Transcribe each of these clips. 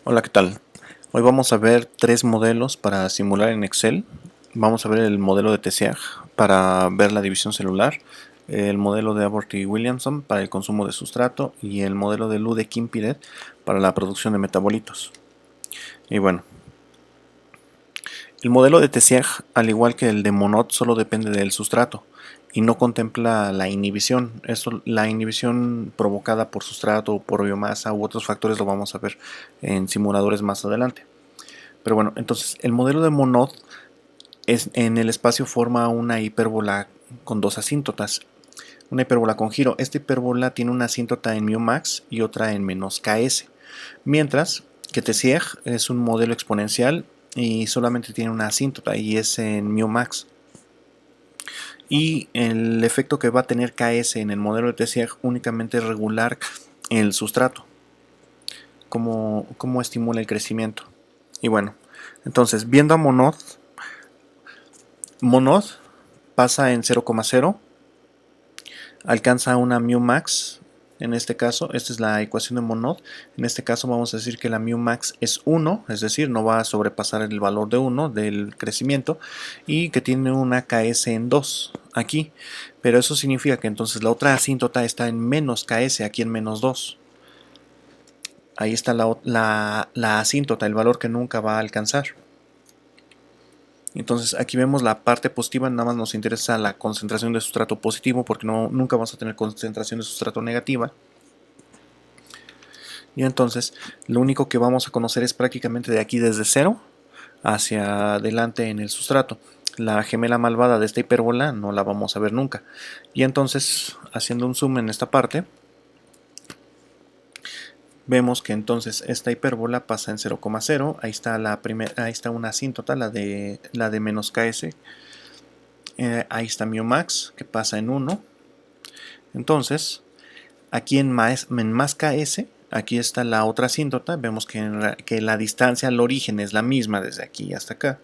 Hola, ¿qué tal? Hoy vamos a ver tres modelos para simular en Excel. Vamos a ver el modelo de TSEAG para ver la división celular, el modelo de Abbott y Williamson para el consumo de sustrato y el modelo de Lude-Quimpiret para la producción de metabolitos. Y bueno, el modelo de TSEAG, al igual que el de Monod, solo depende del sustrato y no contempla la inhibición. La inhibición provocada por sustrato, por biomasa u otros factores lo vamos a ver en simuladores más adelante. Pero bueno, entonces el modelo de Monod en el espacio forma una hipérbola con dos asíntotas. Una hipérbola con giro. Esta hipérbola tiene una asíntota en μmax y otra en menos ks. Mientras que TSIEG es un modelo exponencial y solamente tiene una asíntota y es en μmax. Y el efecto que va a tener ks en el modelo de TSIEG únicamente es regular el sustrato. Cómo estimula el crecimiento. Y bueno, entonces viendo a Monod pasa en 0,0, alcanza una μmax. En este caso, esta es la ecuación de Monod. En este caso vamos a decir que la μmax es 1, es decir, no va a sobrepasar el valor de 1 del crecimiento y que tiene una Ks en 2 aquí. Pero eso significa que entonces la otra asíntota está en menos Ks, aquí en menos 2. Ahí está la asíntota, el valor que nunca va a alcanzar. Entonces aquí vemos la parte positiva, nada más nos interesa la concentración de sustrato positivo porque nunca vamos a tener concentración de sustrato negativa. Y entonces lo único que vamos a conocer es prácticamente de aquí desde 0 hacia adelante en el sustrato. La gemela malvada de esta hipérbola no la vamos a ver nunca. Y entonces, haciendo un zoom en esta parte, vemos que entonces esta hipérbola pasa en 0,0. Ahí está ahí está una asíntota, la de menos ks. Ahí está μmax, que pasa en 1. Entonces, aquí en más ks, aquí está la otra asíntota. Vemos que la distancia al origen es la misma desde aquí hasta acá.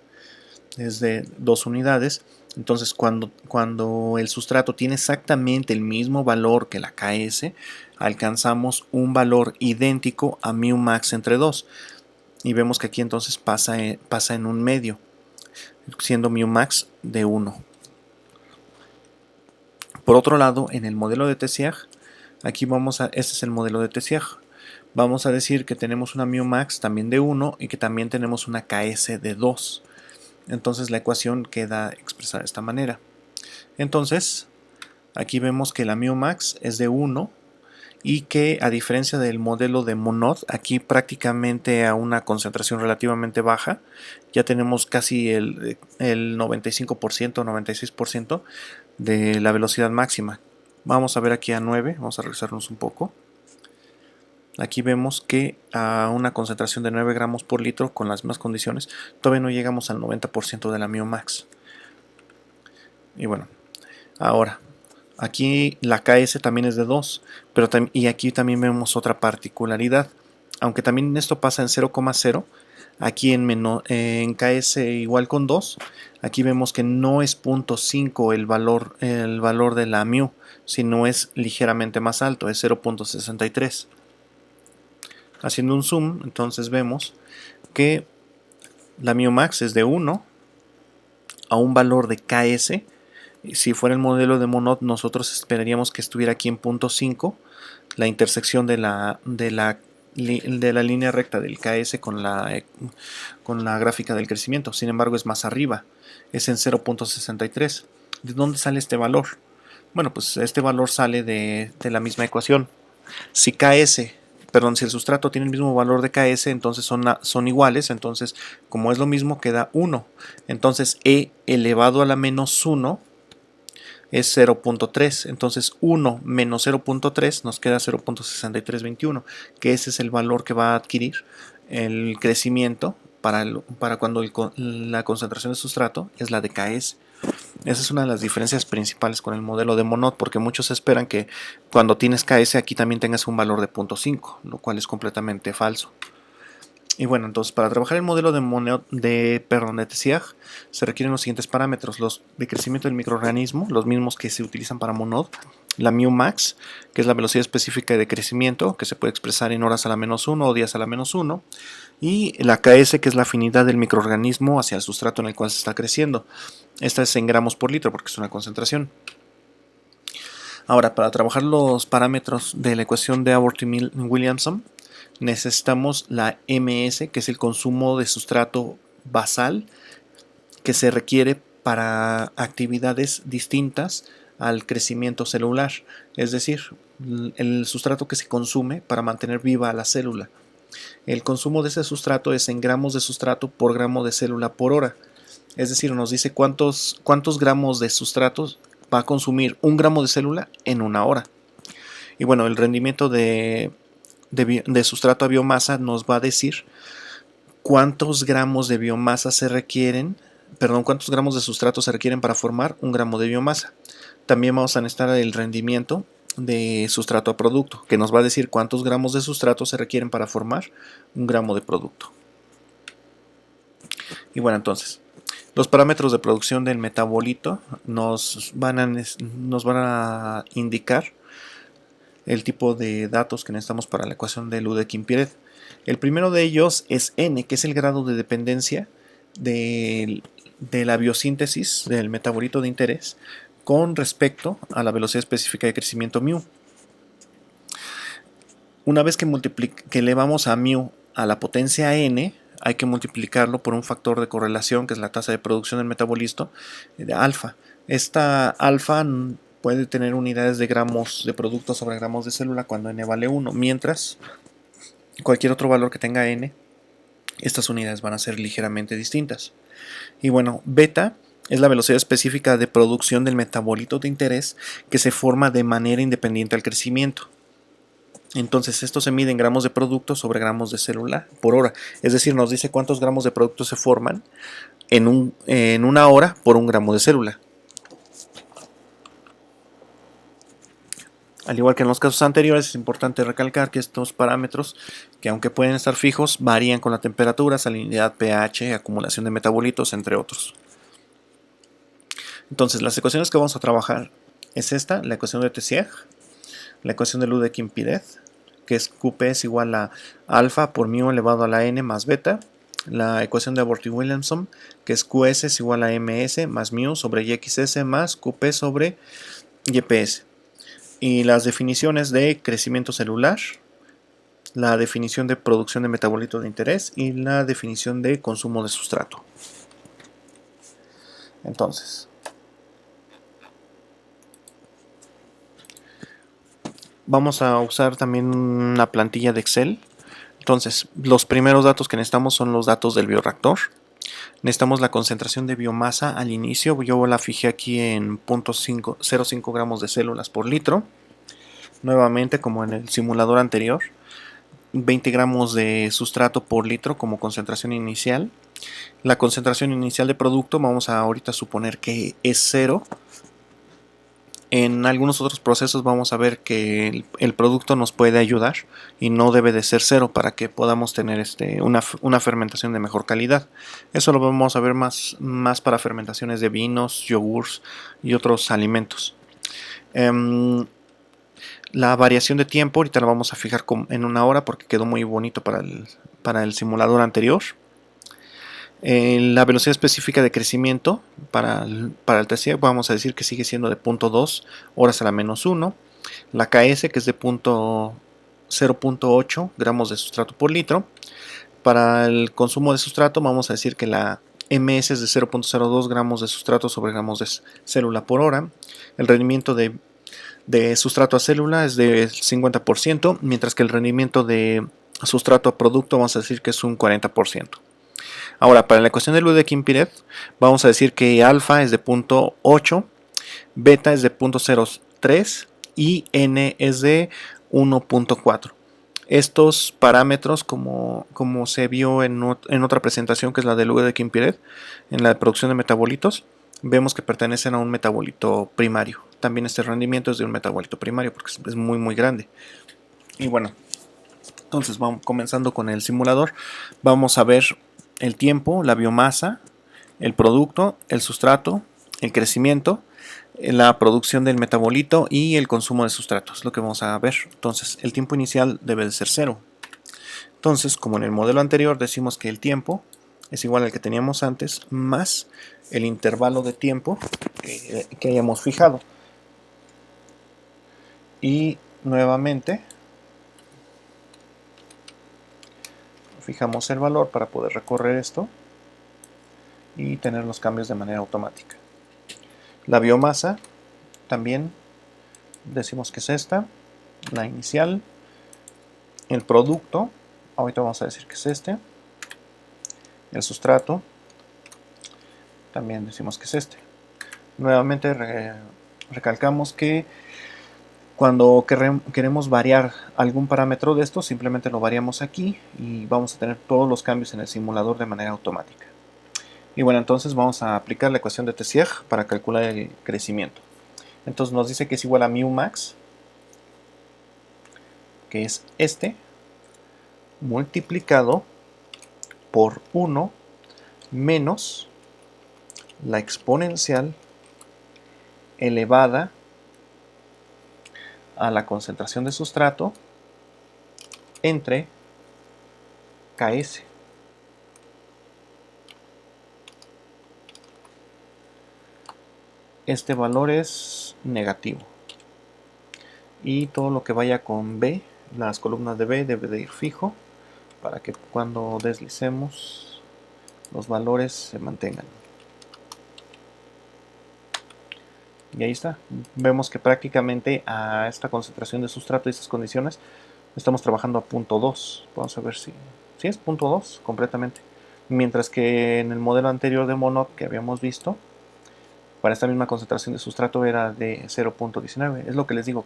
Es de 2 unidades. Entonces, cuando el sustrato tiene exactamente el mismo valor que la ks, alcanzamos un valor idéntico a μmax entre 2. Y vemos que aquí entonces pasa en un medio, siendo μmax de 1. Por otro lado, en el modelo de TSIAG, este es el modelo de TSIAG. Vamos a decir que tenemos una μmax también de 1 y que también tenemos una ks de 2. Entonces la ecuación queda expresada de esta manera. Entonces, aquí vemos que la μmax es de 1 y que, a diferencia del modelo de Monod, aquí prácticamente a una concentración relativamente baja, ya tenemos casi el 95%, 96% de la velocidad máxima. Vamos a ver aquí a 9, vamos a regresarnos un poco. Aquí vemos que a una concentración de 9 gramos por litro con las mismas condiciones, todavía no llegamos al 90% de la μmax. Y bueno, ahora, aquí la KS también es de 2, y aquí también vemos otra particularidad. Aunque también esto pasa en 0,0, aquí en KS igual con 2, aquí vemos que no es 0.5 el valor de la μ, sino es ligeramente más alto, es 0.63. Haciendo un zoom, entonces vemos que la μmax es de 1 a un valor de KS. Si fuera el modelo de Monod, nosotros esperaríamos que estuviera aquí en 0.5, la intersección de la línea recta del KS con la gráfica del crecimiento. Sin embargo, es más arriba, es en 0.63. ¿De dónde sale este valor? Bueno, pues este valor sale de la misma ecuación. Si si el sustrato tiene el mismo valor de ks, entonces son iguales. Entonces, como es lo mismo, queda 1. Entonces, e elevado a la menos 1 es 0.3. Entonces 1 menos 0.3 nos queda 0.6321, que ese es el valor que va a adquirir el crecimiento para cuando la concentración de sustrato es la de Ks. Esa es una de las diferencias principales con el modelo de Monod, porque muchos esperan que cuando tienes Ks aquí también tengas un valor de 0.5, lo cual es completamente falso. Y bueno, entonces para trabajar el modelo de TSIAG se requieren los siguientes parámetros: los de crecimiento del microorganismo, los mismos que se utilizan para Monod, la μmax, que es la velocidad específica de crecimiento, que se puede expresar en horas a la -1 o días a la -1, y la Ks, que es la afinidad del microorganismo hacia el sustrato en el cual se está creciendo. Esta es en gramos por litro porque es una concentración. Ahora, para trabajar los parámetros de la ecuación de Abbott-Williamson, necesitamos la ms, que es el consumo de sustrato basal que se requiere para actividades distintas al crecimiento celular, es decir, el sustrato que se consume para mantener viva a la célula. El consumo de ese sustrato es en gramos de sustrato por gramo de célula por hora, es decir, nos dice cuántos gramos de sustratos va a consumir un gramo de célula en una hora. Y bueno, el rendimiento de sustrato a biomasa nos va a decir cuántos gramos de biomasa se requieren, cuántos gramos de sustrato se requieren para formar un gramo de biomasa. También vamos a necesitar el rendimiento de sustrato a producto, que nos va a decir cuántos gramos de sustrato se requieren para formar un gramo de producto. Y bueno, entonces, los parámetros de producción del metabolito nos van a indicar el tipo de datos que necesitamos para la ecuación de Ludeking-Piret. El primero de ellos es N, que es el grado de dependencia de la biosíntesis del metabolito de interés con respecto a la velocidad específica de crecimiento μ. Una vez que elevamos a μ a la potencia n, hay que multiplicarlo por un factor de correlación, que es la tasa de producción del metabolito de alfa. Esta alfa puede tener unidades de gramos de producto sobre gramos de célula cuando n vale 1, mientras cualquier otro valor que tenga n, estas unidades van a ser ligeramente distintas. Y bueno, beta es la velocidad específica de producción del metabolito de interés que se forma de manera independiente al crecimiento. Entonces esto se mide en gramos de producto sobre gramos de célula por hora. Es decir, nos dice cuántos gramos de producto se forman en una hora por un gramo de célula. Al igual que en los casos anteriores, es importante recalcar que estos parámetros, que aunque pueden estar fijos, varían con la temperatura, salinidad, pH, acumulación de metabolitos, entre otros. Entonces, las ecuaciones que vamos a trabajar es esta, la ecuación de TSIAG, la ecuación de Ludeking-Piret, que es Qp es igual a alfa por μ elevado a la n más beta, la ecuación de Abbott-Williamson, que es Qs es igual a ms más μ sobre yxs más Qp sobre yps. Y las definiciones de crecimiento celular, la definición de producción de metabolito de interés y la definición de consumo de sustrato. Entonces, vamos a usar también una plantilla de Excel. Entonces, los primeros datos que necesitamos son los datos del bioreactor. Necesitamos la concentración de biomasa al inicio. Yo la fijé aquí en 0.05 gramos de células por litro. Nuevamente, como en el simulador anterior, 20 gramos de sustrato por litro como concentración inicial. La concentración inicial de producto vamos a ahorita suponer que es 0. En algunos otros procesos vamos a ver que el producto nos puede ayudar y no debe de ser 0 para que podamos tener una fermentación de mejor calidad. Eso lo vamos a ver más para fermentaciones de vinos, yogures y otros alimentos. La variación de tiempo ahorita la vamos a fijar en una hora porque quedó muy bonito para el simulador anterior. La velocidad específica de crecimiento para el TSIAG vamos a decir que sigue siendo de 0.2 horas a la -1. La Ks, que es de 0.8 gramos de sustrato por litro. Para el consumo de sustrato vamos a decir que la ms es de 0.02 gramos de sustrato sobre gramos de célula por hora. El rendimiento de sustrato a célula es del 50%, mientras que el rendimiento de sustrato a producto vamos a decir que es un 40%. Ahora, para la ecuación de Ludeking-Piret, vamos a decir que alfa es de 0.8, beta es de 0.03 y n es de 1.4. Estos parámetros, como se vio en otra presentación, que es la de Ludeking-Piret, en la de producción de metabolitos, vemos que pertenecen a un metabolito primario. También este rendimiento es de un metabolito primario porque es muy grande. Y bueno, Entonces, vamos comenzando con el simulador. Vamos a ver el tiempo, la biomasa, el producto, el sustrato, el crecimiento, la producción del metabolito y el consumo de sustratos, lo que vamos a ver. Entonces, el tiempo inicial debe de ser 0. Entonces, como en el modelo anterior, decimos que el tiempo es igual al que teníamos antes, más el intervalo de tiempo que hayamos fijado. Y nuevamente fijamos el valor para poder recorrer esto y tener los cambios de manera automática. La biomasa también decimos que es esta, la inicial, el producto, ahorita vamos a decir que es este, el sustrato, también decimos que es este. Nuevamente recalcamos que cuando queremos variar algún parámetro de estos, simplemente lo variamos aquí y vamos a tener todos los cambios en el simulador de manera automática. Y bueno, entonces vamos a aplicar la ecuación de Tessier para calcular el crecimiento. Entonces nos dice que es igual a mu max, que es este, multiplicado por 1 menos la exponencial elevada a la concentración de sustrato entre Ks. Este valor es negativo. Y todo lo que vaya con B, las columnas de B, debe de ir fijo para que cuando deslicemos los valores se mantengan. Y ahí está. Vemos que prácticamente a esta concentración de sustrato y estas condiciones estamos trabajando a punto 2. Vamos a ver si es punto 2 completamente. Mientras que en el modelo anterior de Monod que habíamos visto, para esta misma concentración de sustrato era de 0.19. Es lo que les digo,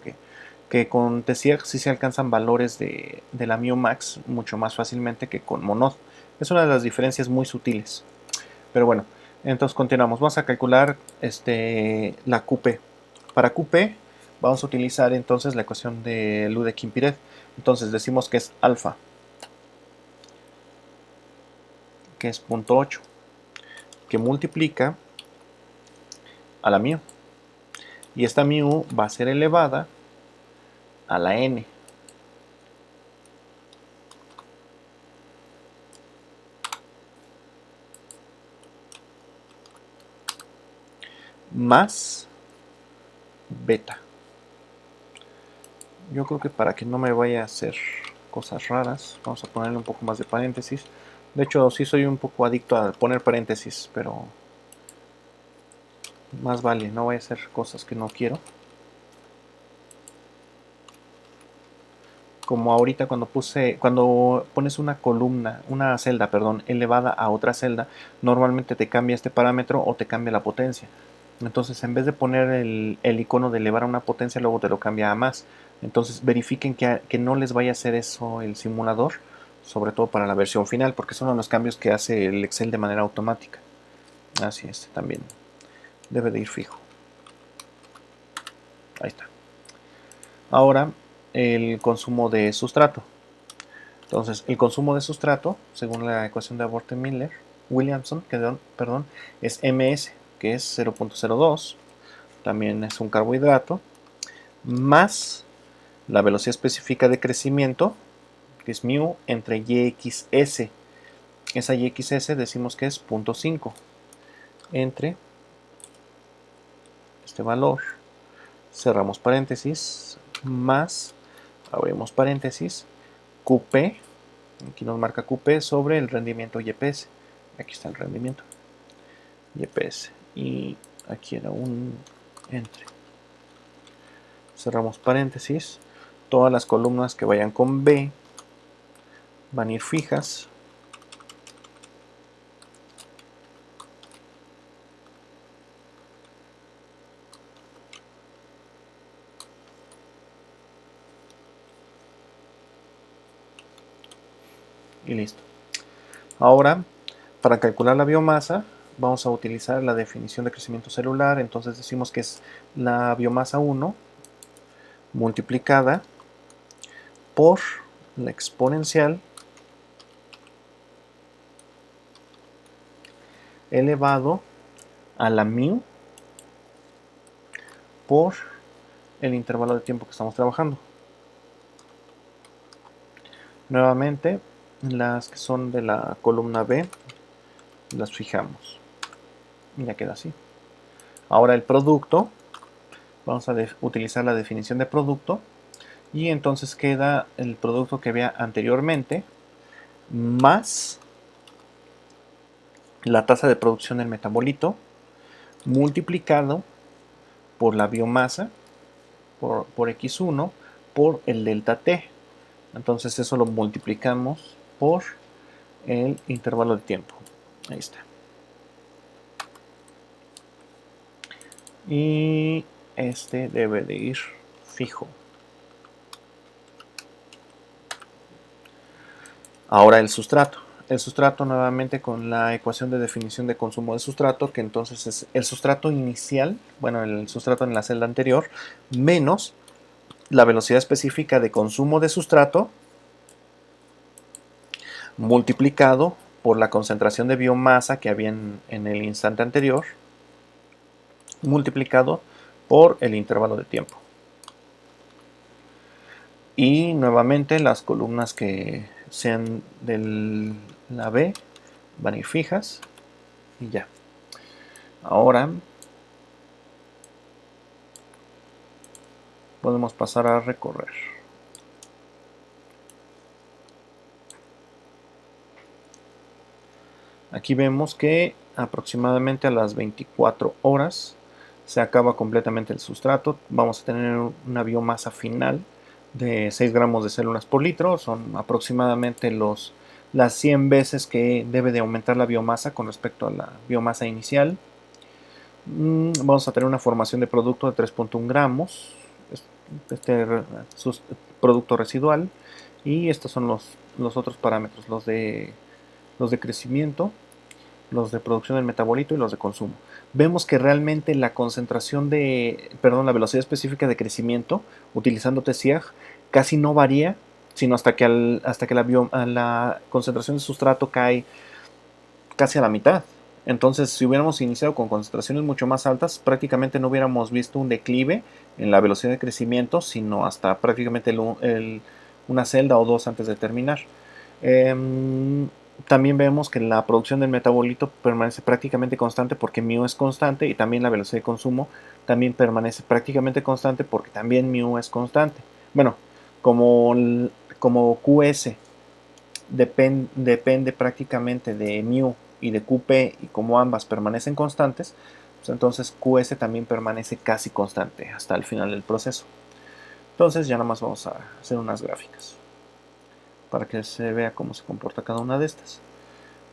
que con Tessier sí se alcanzan valores de la Max mucho más fácilmente que con Monod. Es una de las diferencias muy sutiles. Pero bueno, entonces continuamos. Vamos a calcular la QP. Para QP vamos a utilizar entonces la ecuación de Ludeking-Piret. Entonces decimos que es alfa, que es 0.8, que multiplica a la mu. Y esta mu va a ser elevada a la n. Más beta. Yo creo que para que no me vaya a hacer cosas raras, vamos a ponerle un poco más de paréntesis. De hecho, sí soy un poco adicto a poner paréntesis, pero más vale, no voy a hacer cosas que no quiero. Como ahorita cuando pones una columna, una celda, perdón, elevada a otra celda, normalmente te cambia este parámetro o te cambia la potencia. Entonces, en vez de poner el icono de elevar a una potencia, luego te lo cambia a más. Entonces, verifiquen que no les vaya a hacer eso el simulador, sobre todo para la versión final, porque son los cambios que hace el Excel de manera automática. Así es, también debe de ir fijo. Ahí está. Ahora, el consumo de sustrato. Entonces, el consumo de sustrato, según la ecuación de Aborte-Williamson, perdón, es ms, que es 0.02, también es un carbohidrato, más la velocidad específica de crecimiento, que es mu, entre yxs. Esa yxs decimos que es 0.5, entre este valor, cerramos paréntesis, más, abrimos paréntesis, qp, aquí nos marca qp sobre el rendimiento YPS. Aquí está el rendimiento YPS. Y aquí era un entre. Cerramos paréntesis. Todas las columnas que vayan con B van a ir fijas. Y listo. Ahora, para calcular la biomasa, vamos a utilizar la definición de crecimiento celular. Entonces decimos que es la biomasa 1 multiplicada por la exponencial elevado a la mu por el intervalo de tiempo que estamos trabajando. Nuevamente, las que son de la columna B las fijamos. Y ya queda así. Ahora el producto, vamos a utilizar la definición de producto. Y entonces queda el producto que había anteriormente más la tasa de producción del metabolito multiplicado por la biomasa, por X1, por el delta T. Entonces eso lo multiplicamos por el intervalo de tiempo. Ahí está. Y este debe de ir fijo. Ahora el sustrato. El sustrato nuevamente con la ecuación de definición de consumo de sustrato, que entonces es el sustrato inicial, bueno, el sustrato en la celda anterior, menos la velocidad específica de consumo de sustrato multiplicado por la concentración de biomasa que había en el instante anterior, multiplicado por el intervalo de tiempo. Y nuevamente las columnas que sean de la B van a ir fijas y ya. Ahora podemos pasar a recorrer. Aquí vemos que aproximadamente a las 24 horas se acaba completamente el sustrato. Vamos a tener una biomasa final de 6 gramos de células por litro. Son aproximadamente las 100 veces que debe de aumentar la biomasa con respecto a la biomasa inicial. Vamos a tener una formación de producto de 3.1 gramos. Este producto residual. Y estos son los otros parámetros, los de crecimiento, los de producción del metabolito y los de consumo. Vemos que realmente la concentración la velocidad específica de crecimiento utilizando TSIAG casi no varía, sino hasta que la concentración de sustrato cae casi a la mitad. Entonces, si hubiéramos iniciado con concentraciones mucho más altas, prácticamente no hubiéramos visto un declive en la velocidad de crecimiento, sino hasta prácticamente una celda o dos antes de terminar. También vemos que la producción del metabolito permanece prácticamente constante porque mu es constante, y también la velocidad de consumo también permanece prácticamente constante porque también mu es constante. Bueno, como QS depende prácticamente de mu y de QP, y como ambas permanecen constantes, pues entonces QS también permanece casi constante hasta el final del proceso. Entonces ya nada más vamos a hacer unas gráficas para que se vea cómo se comporta cada una de estas.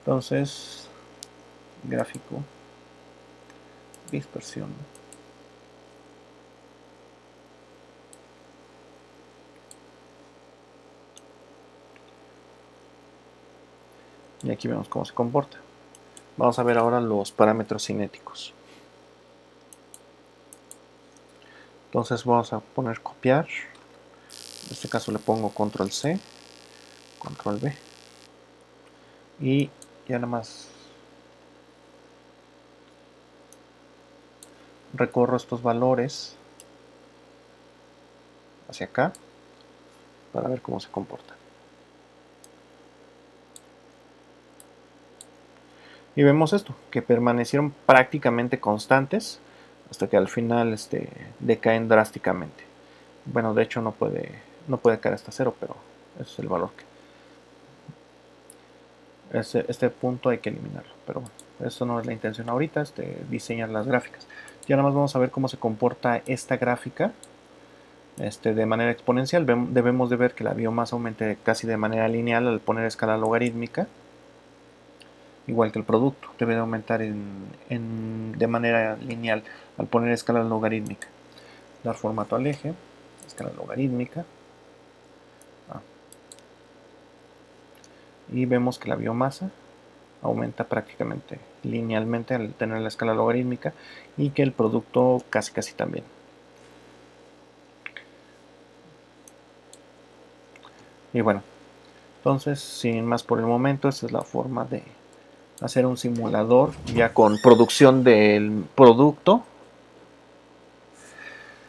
Entonces, gráfico, dispersión. Y aquí vemos cómo se comporta. Vamos a ver ahora los parámetros cinéticos. Entonces vamos a poner copiar. En este caso le pongo control C, control V. Y ya nada más recorro estos valores hacia acá para ver cómo se comporta. Y vemos esto, que permanecieron prácticamente constantes hasta que al final decaen drásticamente. Bueno, de hecho no puede caer hasta cero, pero ese es el valor que este punto hay que eliminarlo. Pero bueno, eso no es la intención ahorita, diseñar las gráficas. Ya nada más vamos a ver cómo se comporta esta gráfica de manera exponencial. Debemos de ver que la biomasa aumente casi de manera lineal al poner escala logarítmica, igual que el producto debe de aumentar de manera lineal al poner escala logarítmica. Dar formato al eje, escala logarítmica. Y vemos que la biomasa aumenta prácticamente linealmente al tener la escala logarítmica, y que el producto casi también. Y bueno, Entonces, sin más por el momento, esta es la forma de hacer un simulador ya con producción del producto